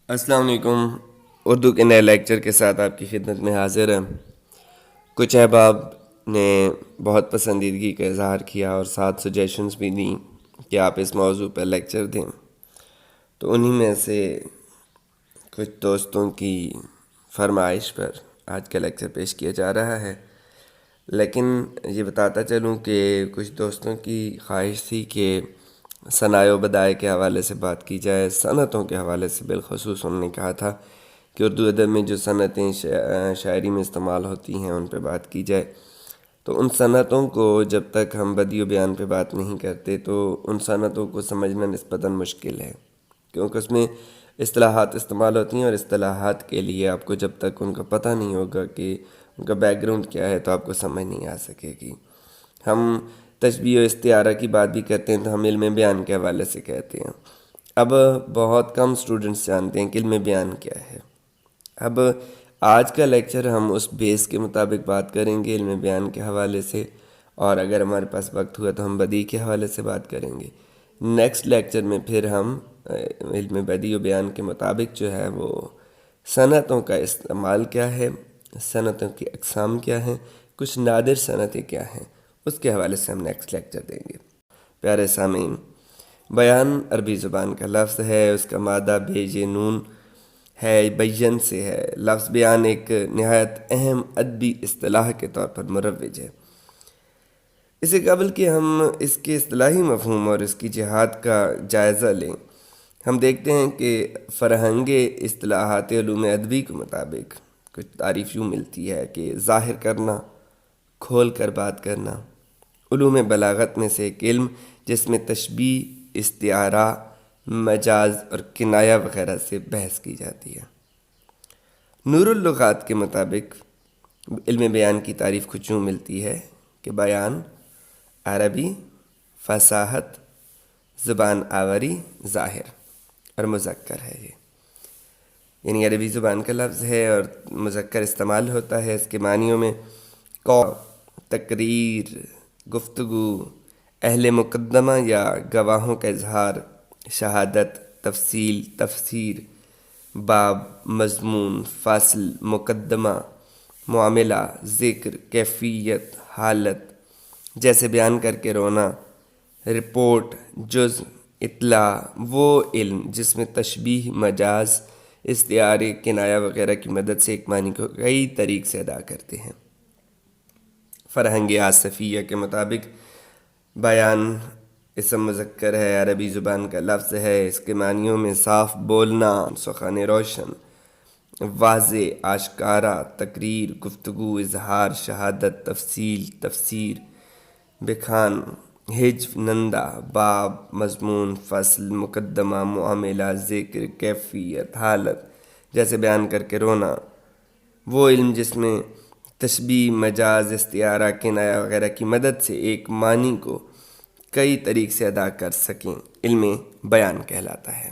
السلام علیکم۔ اردو کے نئے لیکچر کے ساتھ آپ کی خدمت میں حاضر ہیں۔ کچھ احباب نے بہت پسندیدگی کا اظہار کیا اور ساتھ سجیشنز بھی دیں کہ آپ اس موضوع پر لیکچر دیں، تو انہی میں سے کچھ دوستوں کی فرمائش پر آج کا لیکچر پیش کیا جا رہا ہے۔ لیکن یہ بتاتا چلوں کہ کچھ دوستوں کی خواہش تھی کہ ثنائے و بدائے کے حوالے سے بات کی جائے، صنعتوں کے حوالے سے بالخصوص انہوں نے کہا تھا کہ اردو ادب میں جو صنعتیں شاعری میں استعمال ہوتی ہیں ان پہ بات کی جائے۔ تو ان صنعتوں کو جب تک ہم بدیع و بیان پہ بات نہیں کرتے تو ان صنعتوں کو سمجھنا نسبتاً مشکل ہے، کیونکہ اس میں اصطلاحات استعمال ہوتی ہیں، اور اصطلاحات کے لیے آپ کو جب تک ان کا پتہ نہیں ہوگا کہ ان کا بیک گراؤنڈ کیا ہے تو آپ کو سمجھ نہیں آ سکے گی۔ ہم تشبیہ و استعارہ کی بات بھی کرتے ہیں تو ہم علم بیان کے حوالے سے کہتے ہیں۔ اب بہت کم اسٹوڈنٹس جانتے ہیں کہ علم بیان کیا ہے۔ اب آج کا لیکچر ہم اس بیس کے مطابق بات کریں گے علم بیان کے حوالے سے، اور اگر ہمارے پاس وقت ہوا تو ہم بدیع کے حوالے سے بات کریں گے۔ نیکسٹ لیکچر میں پھر ہم علم بدیع و بیان کے مطابق جو ہے وہ صنعتوں کا استعمال کیا ہے، صنعتوں کی اقسام کیا ہیں، کچھ نادر صنعتیں کیا ہیں، اس کے حوالے سے ہم نیکسٹ لیکچر دیں گے۔ پیارے سامعین، بیان عربی زبان کا لفظ ہے، اس کا مادہ بیج نون ہے، بین سے ہے۔ لفظ بیان ایک نہایت اہم ادبی اصطلاح کے طور پر مروج ہے۔ اس سے قبل کہ ہم اس کے اصطلاحی مفہوم اور اس کی جہات کا جائزہ لیں، ہم دیکھتے ہیں کہ فرہنگ اصطلاحات علوم ادبی کے مطابق کچھ تعریف یوں ملتی ہے کہ ظاہر کرنا، کھول کر بات کرنا۔ علوم بلاغت میں سے ایک علم جس میں تشبیہ، استعارہ، مجاز اور کنایہ وغیرہ سے بحث کی جاتی ہے۔ نور اللغات کے مطابق علم بیان کی تعریف کچھ یوں ملتی ہے کہ بیان، عربی، فصاحت، زبان آوری، ظاہر اور مذکر ہے۔ یہ یعنی عربی زبان کا لفظ ہے اور مذکر استعمال ہوتا ہے۔ اس کے معنیوں میں قول، تقریر، گفتگو، اہل مقدمہ یا گواہوں کا اظہار، شہادت، تفصیل، تفسیر، باب، مضمون، فصل، مقدمہ، معاملہ، ذکر، کیفیت، حالت، جیسے بیان کر کے رونا، رپورٹ، جز، اطلاع، وہ علم جس میں تشبیہ، مجاز، استعارے، کنایہ وغیرہ کی مدد سے ایک معنی کو کئی طریق سے ادا کرتے ہیں۔ فرہنگ آصفیہ کے مطابق بیان اسم مذکر ہے، عربی زبان کا لفظ ہے۔ اس کے معنیوں میں صاف بولنا، سخن روشن، واضح، آشکارا، تقریر، گفتگو، اظہار، شہادت، تفصیل، تفسیر، بخان، حجو، نندہ، باب، مضمون، فصل، مقدمہ، معاملہ، ذکر، کیفیت، حالت، جیسے بیان کر کے رونا۔ وہ علم جس میں تشبیہ، مجاز، استعارہ، کنایہ وغیرہ کی مدد سے ایک معنی کو کئی طریق سے ادا کر سکیں، علم بیان کہلاتا ہے۔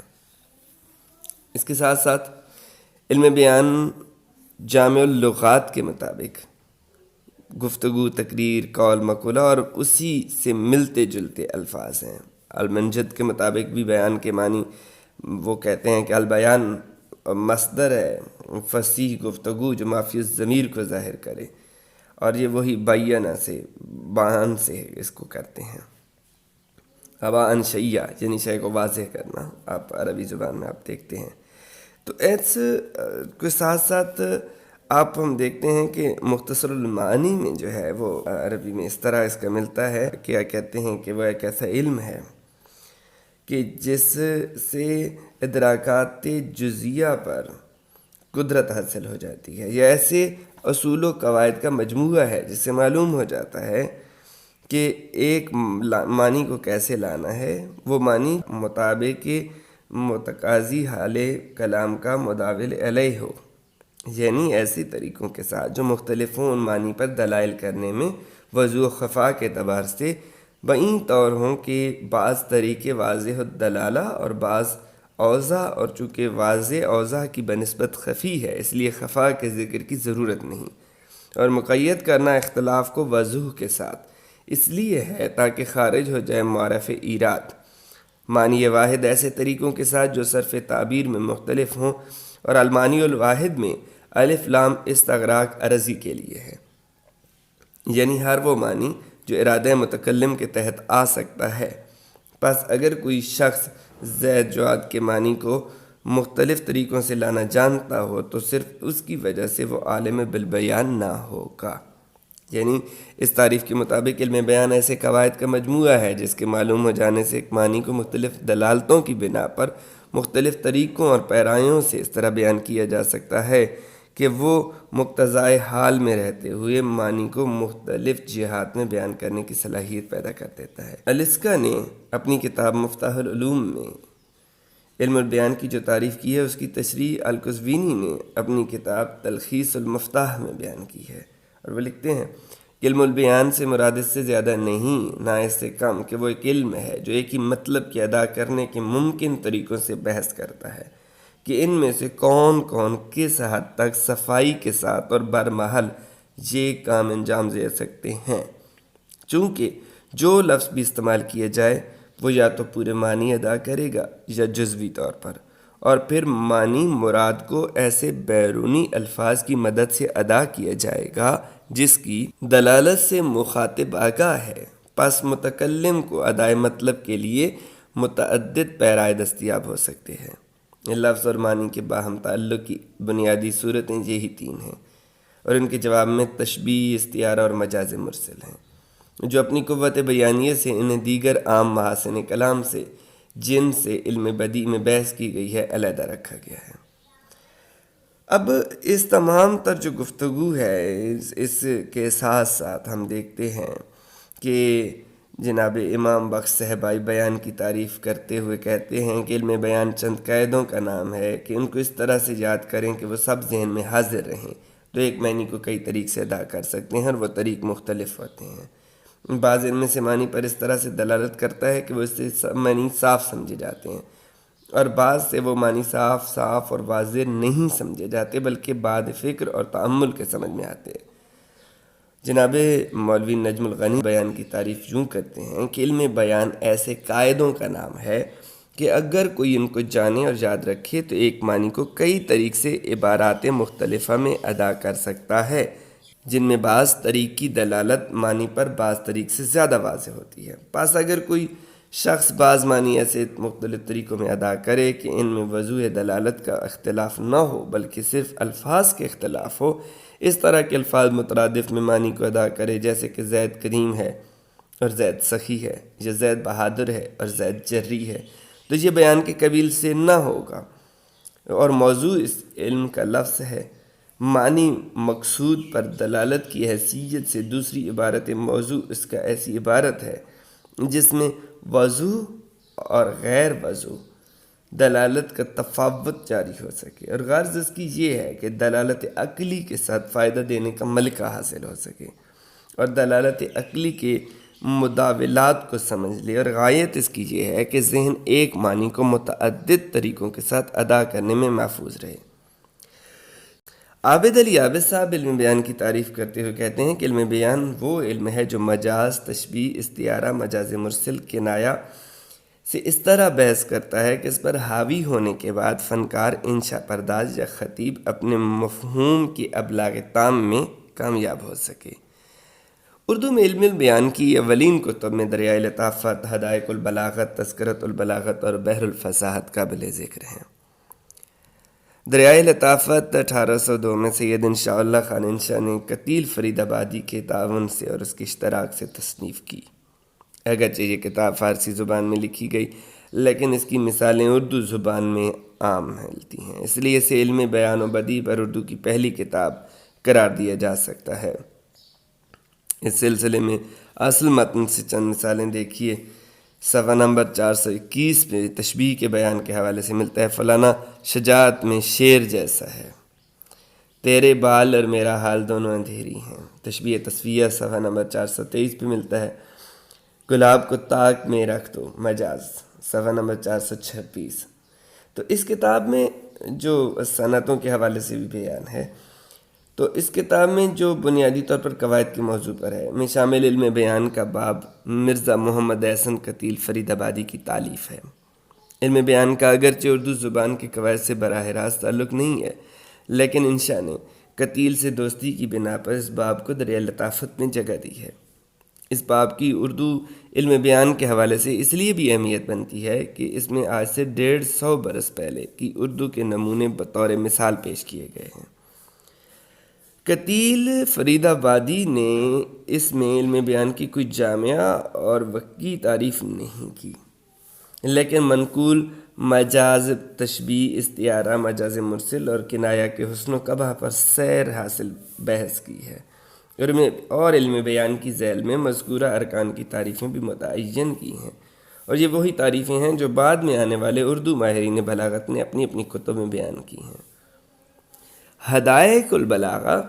اس کے ساتھ ساتھ علم بیان جامع اللغات کے مطابق گفتگو، تقریر، قول، مقولہ اور اسی سے ملتے جلتے الفاظ ہیں۔ المنجد کے مطابق بھی بیان کے معنی وہ کہتے ہیں کہ البیان مصدر ہے، فصیح گفتگو جو ما فی الضمیر کو ظاہر کرے، اور یہ وہی بیانہ سے، بیان سے اس کو کرتے ہیں۔ ابان شیعہ یعنی شے کو واضح کرنا، آپ عربی زبان میں آپ دیکھتے ہیں۔ تو ایسے کے ساتھ ساتھ آپ ہم دیکھتے ہیں کہ مختصر المعانی میں جو ہے وہ عربی میں اس طرح اس کا ملتا ہے، کیا کہتے ہیں کہ وہ ایک ایسا علم ہے کہ جس سے ادراکات جزیہ پر قدرت حاصل ہو جاتی ہے۔ یہ ایسے اصول و قواعد کا مجموعہ ہے جس سے معلوم ہو جاتا ہے کہ ایک معنی کو کیسے لانا ہے، وہ معنی مطابق متقاضی حال کلام کا مداول علیہ ہو، یعنی ایسے طریقوں کے ساتھ جو مختلف ہوں، ان معنی پر دلائل کرنے میں وضوح و خفا کے اعتبار سے بعین طور ہوں کہ بعض طریقے واضح الدلالہ اور بعض اوضاع، اور چونکہ واضح اوضاع کی بنسبت خفی ہے اس لیے خفا کے ذکر کی ضرورت نہیں، اور مقید کرنا اختلاف کو وضوح کے ساتھ اس لیے ہے تاکہ خارج ہو جائے معرف ایراد، معنی واحد ایسے طریقوں کے ساتھ جو صرف تعبیر میں مختلف ہوں، اور المانی الواحد میں الف لام استغراق عرضی کے لیے ہے، یعنی ہر وہ معنی جو ارادہ متکلم کے تحت آ سکتا ہے۔ پس اگر کوئی شخص زید جواد کے معنی کو مختلف طریقوں سے لانا جانتا ہو تو صرف اس کی وجہ سے وہ عالم بالبیان نہ ہوگا۔ یعنی اس تعریف کے مطابق علم بیان ایسے قواعد کا مجموعہ ہے جس کے معلوم ہو جانے سے ایک معنی کو مختلف دلالتوں کی بنا پر مختلف طریقوں اور پیرایوں سے اس طرح بیان کیا جا سکتا ہے کہ وہ مقتضائے حال میں رہتے ہوئے معنی کو مختلف جہات میں بیان کرنے کی صلاحیت پیدا کر دیتا ہے۔ الاسکا نے اپنی کتاب مفتاح العلوم میں علم البیان کی جو تعریف کی ہے اس کی تشریح القزوینی نے اپنی کتاب تلخیص المفتاح میں بیان کی ہے، اور وہ لکھتے ہیں کہ علم البیان سے مراد اس سے زیادہ نہیں، نہ اس سے کم، کہ وہ ایک علم ہے جو ایک ہی مطلب کی ادا کرنے کے ممکن طریقوں سے بحث کرتا ہے کہ ان میں سے کون کون کس حد تک صفائی کے ساتھ اور برمحل یہ کام انجام دے سکتے ہیں، چونکہ جو لفظ بھی استعمال کیا جائے وہ یا تو پورے معنی ادا کرے گا یا جزوی طور پر، اور پھر معنی مراد کو ایسے بیرونی الفاظ کی مدد سے ادا کیا جائے گا جس کی دلالت سے مخاطب آگاہ ہے۔ پس متکلم کو ادائے مطلب کے لیے متعدد پیرائے دستیاب ہو سکتے ہیں۔ لفظ اور معنی کے باہم تعلق کی بنیادی صورتیں یہی تین ہیں، اور ان کے جواب میں تشبیہ، استعارہ اور مجاز مرسل ہیں، جو اپنی قوت بیانیے سے انہیں دیگر عام محاسن کلام سے جن سے علم بدیع میں بحث کی گئی ہے علیحدہ رکھا گیا ہے۔ اب اس تمام تر جو گفتگو ہے اس کے ساتھ ساتھ ہم دیکھتے ہیں کہ جناب امام بخش صاحبائی بیان کی تعریف کرتے ہوئے کہتے ہیں کہ علم بیان چند قاعدوں کا نام ہے کہ ان کو اس طرح سے یاد کریں کہ وہ سب ذہن میں حاضر رہیں، تو ایک معنی کو کئی طریق سے ادا کر سکتے ہیں، اور وہ طریق مختلف ہوتے ہیں۔ بعض ان میں سے معنی پر اس طرح سے دلالت کرتا ہے کہ وہ اس سے معنی صاف سمجھے جاتے ہیں، اور بعض سے وہ معنی صاف اور واضح نہیں سمجھے جاتے بلکہ بعد فکر اور تأمل کے سمجھ میں آتے ہیں۔ جناب مولوی نجم الغنی بیان کی تعریف یوں کرتے ہیں کہ علم بیان ایسے قاعدوں کا نام ہے کہ اگر کوئی ان کو جانے اور یاد رکھے تو ایک معنی کو کئی طریق سے عبارات مختلفہ میں ادا کر سکتا ہے، جن میں بعض طریق کی دلالت معنی پر بعض طریق سے زیادہ واضح ہوتی ہے۔ پس اگر کوئی شخص بعض معنی ایسے مختلف طریقوں میں ادا کرے کہ ان میں وضوح دلالت کا اختلاف نہ ہو بلکہ صرف الفاظ کے اختلاف ہو، اس طرح کے الفاظ مترادف میں معنی کو ادا کرے، جیسے کہ زید کریم ہے اور زید سخی ہے، یا زید بہادر ہے اور زید جری ہے، تو یہ بیان کے قبیل سے نہ ہوگا، اور موضوع اس علم کا لفظ ہے۔ معنی مقصود پر دلالت کی حیثیت سے دوسری عبارت موضوع اس کا ایسی عبارت ہے جس میں وضوح اور غیر وضوح دلالت کا تفاوت جاری ہو سکے، اور غرض اس کی یہ ہے کہ دلالت عقلی کے ساتھ فائدہ دینے کا ملکہ حاصل ہو سکے، اور دلالت عقلی کے مداولات کو سمجھ لے، اور غایت اس کی یہ ہے کہ ذہن ایک معنی کو متعدد طریقوں کے ساتھ ادا کرنے میں محفوظ رہے۔ عابد علی عابد صاحب علم بیان کی تعریف کرتے ہوئے کہتے ہیں کہ علم بیان وہ علم ہے جو مجاز، تشبیہ، استعارہ، مجاز مرسل، کنایہ سے اس طرح بحث کرتا ہے کہ اس پر حاوی ہونے کے بعد فنکار، انشا پرداز یا خطیب اپنے مفہوم کی ابلاغ تام میں کامیاب ہو سکے۔ اردو میں علم البیان کی اولین کتب میں دریائے لطافت، حدائق البلاغت، تذکرۃ البلاغت اور بحر الفصاحت قابل ذکر ہیں۔ دریائے لطافت 1802 میں سید انشاء اللہ خان انشا نے قتیل فرید آبادی کے تعاون سے اور اس کے اشتراک سے تصنیف کی۔ اگرچہ یہ کتاب فارسی زبان میں لکھی گئی لیکن اس کی مثالیں اردو زبان میں عام ملتی ہیں، اس لیے اسے علم بیان و بدیع پر اردو کی پہلی کتاب قرار دیا جا سکتا ہے۔ اس سلسلے میں اصل متن سے چند مثالیں دیکھیے۔ صفحہ نمبر 421 پہ تشبیہ کے بیان کے حوالے سے ملتا ہے، فلانا شجاعت میں شیر جیسا ہے، تیرے بال اور میرا حال دونوں اندھیری ہیں۔ تشبیہ تصفیہ صفحہ نمبر 423 پہ ملتا ہے، گلاب کو طاق میں رکھ دو، مجاز صفحہ نمبر 426۔ تو اس کتاب میں جو صنعتوں کے حوالے سے بھی بیان ہے، تو اس کتاب میں جو بنیادی طور پر قواعد کے موضوع پر ہے میں شامل علم بیان کا باب مرزا محمد احسن قتیل فرید آبادی کی تالیف ہے۔ علم بیان کا اگرچہ اردو زبان کے قواعد سے براہ راست تعلق نہیں ہے، لیکن انشاء نے قتیل سے دوستی کی بنا پر اس باب کو دریا لطافت میں جگہ دی ہے۔ اس باب کی اردو علم بیان کے حوالے سے اس لیے بھی اہمیت بنتی ہے کہ اس میں آج سے 150 برس پہلے کی اردو کے نمونے بطور مثال پیش کیے گئے ہیں۔ قتیل فرید آبادی نے اس میں علم بیان کی کوئی جامعہ اور وقتی تعریف نہیں کی، لیکن منقول مجاز، تشبیہ، استعارہ، مجاز مرسل اور کنایہ کے حسن و قبح پر سیر حاصل بحث کی ہے، اور علم بیان کی ذیل میں مذکورہ ارکان کی تعریفیں بھی متعین کی ہیں، اور یہ وہی تعریفیں ہیں جو بعد میں آنے والے اردو ماہرین بلاغت نے اپنی اپنی کتب میں بیان کی ہیں۔ حدائق البلاغہ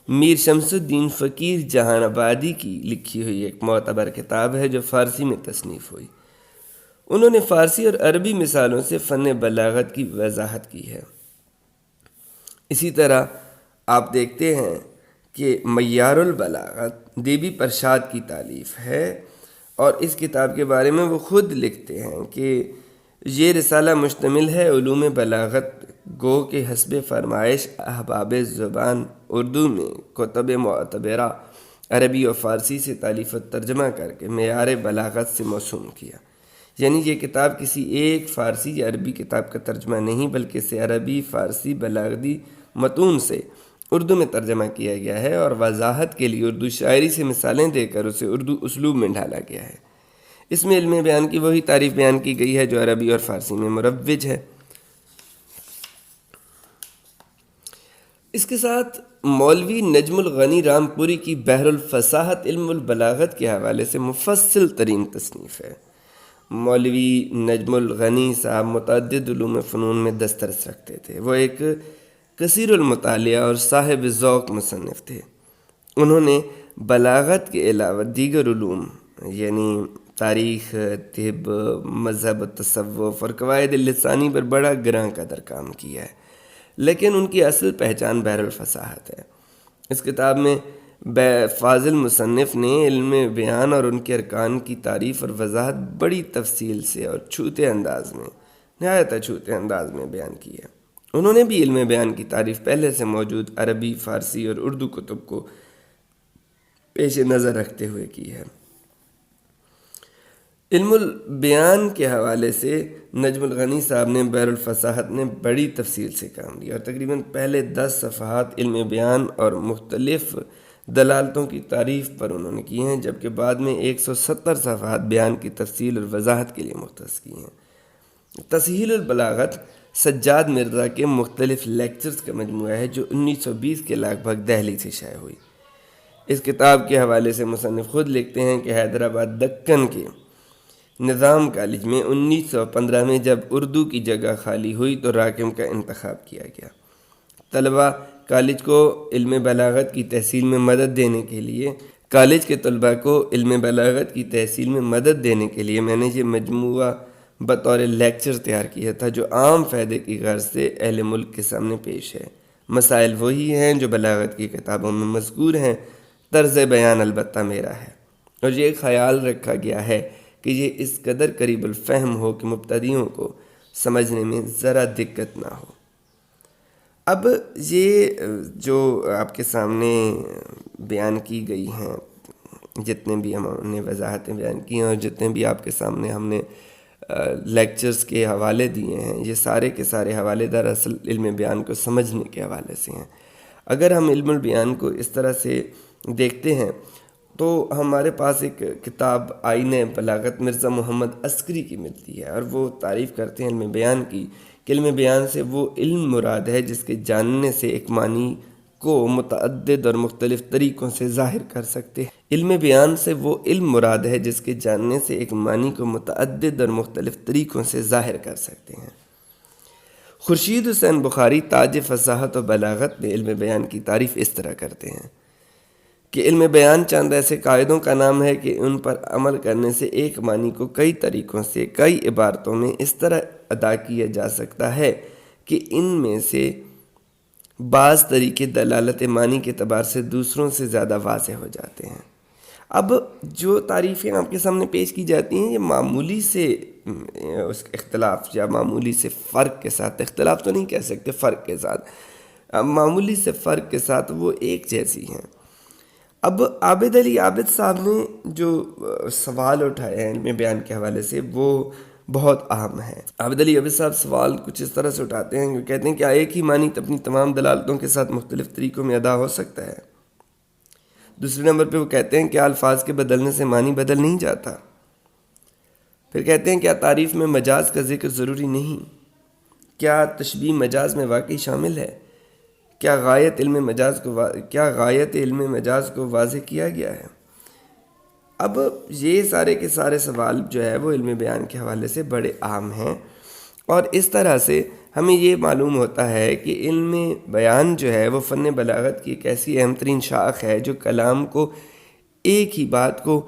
میر شمس الدین فقیر جہان آبادی کی لکھی ہوئی ایک معتبر کتاب ہے جو فارسی میں تصنیف ہوئی۔ انہوں نے فارسی اور عربی مثالوں سے فن بلاغت کی وضاحت کی ہے۔ اسی طرح آپ دیکھتے ہیں کہ معیار البلاغت دیبی پرشاد کی تالیف ہے، اور اس کتاب کے بارے میں وہ خود لکھتے ہیں کہ یہ رسالہ مشتمل ہے علوم بلاغت گو کے حسب فرمائش احباب زبان اردو میں کتب معتبرہ عربی اور فارسی سے تالیف و ترجمہ کر کے معیار بلاغت سے موسوم کیا۔ یعنی یہ کتاب کسی ایک فارسی یا عربی کتاب کا ترجمہ نہیں، بلکہ اسے عربی، فارسی بلاغتی متون سے اردو میں ترجمہ کیا گیا ہے، اور وضاحت کے لیے اردو شاعری سے مثالیں دے کر اسے اردو اسلوب میں ڈھالا گیا ہے۔ اس میں علم بیان کی وہی تعریف بیان کی گئی ہے جو عربی اور فارسی میں مروج ہے۔ اس کے ساتھ مولوی نجم الغنی رام پوری کی بحر الفصاحت علم البلاغت کے حوالے سے مفصل ترین تصنیف ہے۔ مولوی نجم الغنی صاحب متعدد علوم فنون میں دسترس رکھتے تھے۔ وہ ایک کثیر المطالعہ اور صاحب ذوق مصنف تھے۔ انہوں نے بلاغت کے علاوہ دیگر علوم یعنی تاریخ، طب، مذہب، تصوف اور قواعد لسانی پر بڑا گراں قدر کام کیا ہے، لیکن ان کی اصل پہچان بحر الفصاحت ہے۔ اس کتاب میں فاضل مصنف نے علم بیان اور ان کے ارکان کی تعریف اور وضاحت بڑی تفصیل سے اور نہایت چھوٹے انداز میں بیان کی ہے۔ انہوں نے بھی علم بیان کی تعریف پہلے سے موجود عربی، فارسی اور اردو کتب کو پیش نظر رکھتے ہوئے کی ہے۔ علم البیان کے حوالے سے نجم الغنی صاحب نے بحر الفصاحت نے بڑی تفصیل سے کام لیا، اور تقریباً پہلے 10 صفحات علم بیان اور مختلف دلالتوں کی تعریف پر انہوں نے کی ہیں، جبکہ بعد میں 170 صفحات بیان کی تفصیل اور وضاحت کے لیے مختص کی ہیں۔ تسہیل البلاغت سجاد مرزا کے مختلف لیکچرز کا مجموعہ ہے جو 1920 کے لگ بھگ دہلی سے شائع ہوئی۔ اس کتاب کے حوالے سے مصنف خود لکھتے ہیں کہ حیدرآباد دکن کے نظام کالج میں 1915 میں جب اردو کی جگہ خالی ہوئی تو راکم کا انتخاب کیا گیا۔ طلبہ کالج کو علم بلاغت کی تحصیل میں مدد دینے کے لیے میں نے یہ مجموعہ بطور لیکچر تیار کیا تھا جو عام فائدے کی غرض سے اہل ملک کے سامنے پیش ہے۔ مسائل وہی ہیں جو بلاغت کی کتابوں میں مذکور ہیں، طرز بیان البتہ میرا ہے، اور یہ خیال رکھا گیا ہے کہ یہ اس قدر قریب الفہم ہو کہ مبتدیوں کو سمجھنے میں ذرا دقت نہ ہو۔ اب یہ جو آپ کے سامنے بیان کی گئی ہیں، جتنے بھی ہم نے وضاحتیں بیان کی ہیں اور جتنے بھی آپ کے سامنے ہم نے لیکچرز کے حوالے دیے ہیں، یہ سارے کے سارے حوالے دراصل علم بیان کو سمجھنے کے حوالے سے ہیں۔ اگر ہم علم البیان کو اس طرح سے دیکھتے ہیں تو ہمارے پاس ایک کتاب آئین بلاغت مرزا محمد عسکری کی ملتی ہے، اور وہ تعریف کرتے ہیں علم بیان کی کہ علم بیان سے وہ علم مراد ہے جس کے جاننے سے ایک معنی کو متعدد اور مختلف طریقوں سے ظاہر کر سکتے ہیں۔ علم بیان سے وہ علم مراد ہے جس کے جاننے سے ایک معنی کو متعدد اور مختلف طریقوں سے ظاہر کر سکتے ہیں۔ خورشید حسین بخاری تاج فصاحت و بلاغت میں علم بیان کی تعریف اس طرح کرتے ہیں کہ علم بیان چند ایسے قاعدوں کا نام ہے کہ ان پر عمل کرنے سے ایک معنی کو کئی طریقوں سے کئی عبارتوں میں اس طرح ادا کیا جا سکتا ہے کہ ان میں سے بعض طریقے دلالت معنی کے اعتبار سے دوسروں سے زیادہ واضح ہو جاتے ہیں۔ اب جو تعریفیں آپ کے سامنے پیش کی جاتی ہیں یہ معمولی سے اس اختلاف یا معمولی سے فرق کے ساتھ، اختلاف تو نہیں کہہ سکتے، فرق کے ساتھ، معمولی سے فرق کے ساتھ وہ ایک جیسی ہیں۔ اب عابد علی عابد صاحب نے جو سوال اٹھائے ہیں علم بیان کے حوالے سے وہ بہت اہم ہے۔ عابد علی عابد صاحب سوال کچھ اس طرح سے اٹھاتے ہیں کہ کہتے ہیں کہ ایک ہی معنی اپنی تمام دلالتوں کے ساتھ مختلف طریقوں میں ادا ہو سکتا ہے۔ دوسرے نمبر پہ وہ کہتے ہیں کہ الفاظ کے بدلنے سے معنی بدل نہیں جاتا۔ پھر کہتے ہیں کیا تعریف میں مجاز کا ذکر ضروری نہیں؟ کیا تشبیہ مجاز میں واقعی شامل ہے؟ کیا غایت علم مجاز کو واضح کیا گیا ہے؟ اب یہ سارے کے سارے سوال جو ہے وہ علم بیان کے حوالے سے بڑے اہم ہیں، اور اس طرح سے ہمیں یہ معلوم ہوتا ہے کہ علم بیان جو ہے وہ فن بلاغت کی ایک ایسی اہم ترین شاخ ہے جو کلام کو، ایک ہی بات کو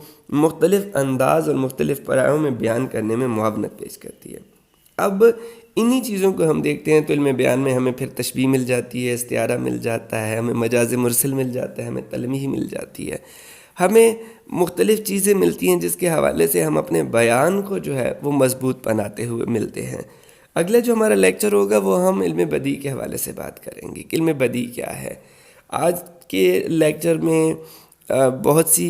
مختلف انداز اور مختلف پڑاؤں میں بیان کرنے میں معاونت پیش کرتی ہے۔ اب انہی چیزوں کو ہم دیکھتے ہیں تو علم بیان میں ہمیں پھر تشبیہ مل جاتی ہے، استعارہ مل جاتا ہے، ہمیں مجاز مرسل مل جاتا ہے، ہمیں تلمیح مل جاتی ہے، ہمیں مختلف چیزیں ملتی ہیں جس کے حوالے سے ہم اپنے بیان کو جو ہے وہ مضبوط بناتے ہوئے ملتے ہیں۔ اگلا جو ہمارا لیکچر ہوگا وہ ہم علم بدیع کے حوالے سے بات کریں گے کہ علم بدیع کیا ہے۔ آج کے لیکچر میں بہت سی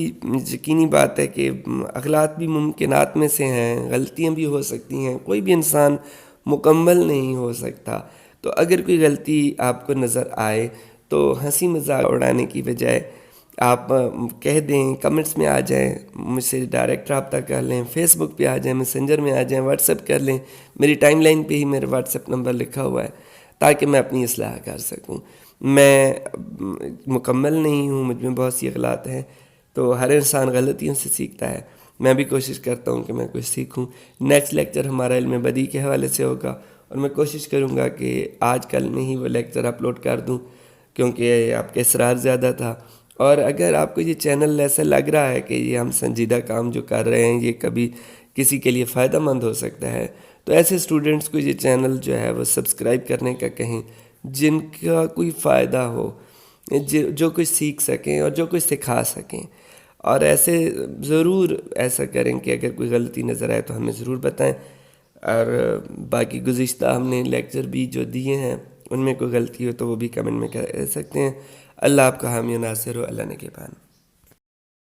یقینی بات ہے کہ اغلاط بھی ممکنات میں سے ہیں، غلطیاں بھی ہو سکتی ہیں، کوئی بھی انسان مکمل نہیں ہو سکتا، تو اگر کوئی غلطی آپ کو نظر آئے تو ہنسی مذاق اڑانے کی بجائے آپ کہہ دیں، کمنٹس میں آ جائیں، مجھ سے ڈائریکٹ رابطہ کر لیں، فیس بک پہ آ جائیں، میسنجر میں آ جائیں، واٹس ایپ کر لیں، میری ٹائم لائن پہ ہی میرا واٹس ایپ نمبر لکھا ہوا ہے تاکہ میں اپنی اصلاح کر سکوں۔ میں مکمل نہیں ہوں، مجھ میں بہت سی اغلاط ہیں، تو ہر انسان غلطیوں سے سیکھتا ہے، میں بھی کوشش کرتا ہوں کہ میں کچھ سیکھوں۔ نیکسٹ لیکچر ہمارا علم بدیع کے حوالے سے ہوگا، اور میں کوشش کروں گا کہ آج کل میں ہی وہ لیکچر اپلوڈ کر دوں کیونکہ آپ کا اصرار زیادہ تھا۔ اور اگر آپ کو یہ چینل ایسا لگ رہا ہے کہ یہ ہم سنجیدہ کام جو کر رہے ہیں یہ کبھی کسی کے لیے فائدہ مند ہو سکتا ہے تو ایسے اسٹوڈنٹس کو یہ چینل جو ہے وہ سبسکرائب کرنے کا کہیں، جن کا کوئی فائدہ ہو، جو کچھ سیکھ سکیں اور جو کچھ سکھا سکیں، اور ایسے ضرور ایسا کریں کہ اگر کوئی غلطی نظر آئے تو ہمیں ضرور بتائیں، اور باقی گزشتہ ہم نے لیکچر بھی جو دیے ہیں ان میں کوئی غلطی ہو تو وہ بھی کمنٹ میں کہہ سکتے ہیں۔ اللہ آپ کا حامی و ناصر ہو، اللہ نگہبان۔